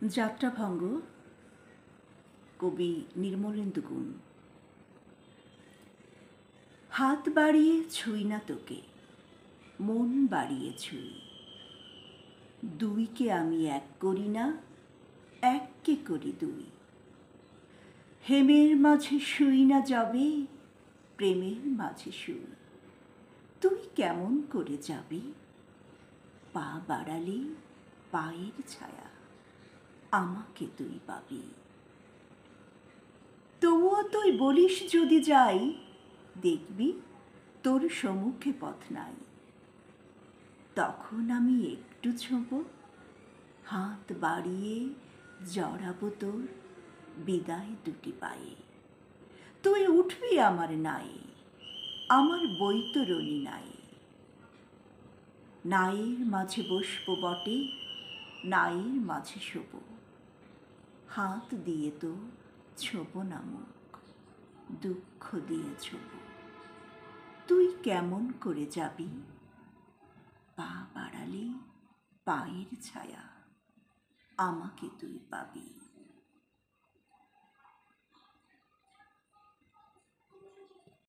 যাত্রাভঙ্গ কবি নির্মলেন্দু গুণ। হাত বাড়িয়ে ছুঁই না তোকে, মন বাড়িয়ে ছুঁই। দুইকে আমি এক করি না, এককে করি দুই। হেমের মাঝে শুই না যাবে, প্রেমের মাঝে শুই। তুই কেমন করে যাবি? পা বাড়ালে পায়ের ছায়া, আমাকে তুই পাবি। তবুও তুই বলিস যদি যাই, দেখবি তোর সম্মুখে পথ নাই। তখন আমি একটু ছোঁব, হাত বাড়িয়ে জড়াবো তোর বিদায় দুটি পায়ে। তুই উঠবি আমার নায়ে, আমার বৈতরণী নাই। নায়ের মাঝে বসবো বটে, নায়ের মাঝে শোব। হাত দিয়ে তো ছোব না মুখ, দুঃখ দিয়ে ছোব। তুই কেমন করে যাবি? পা বাড়ালে পায়ের ছায়া, আমাকে তুই পাবি।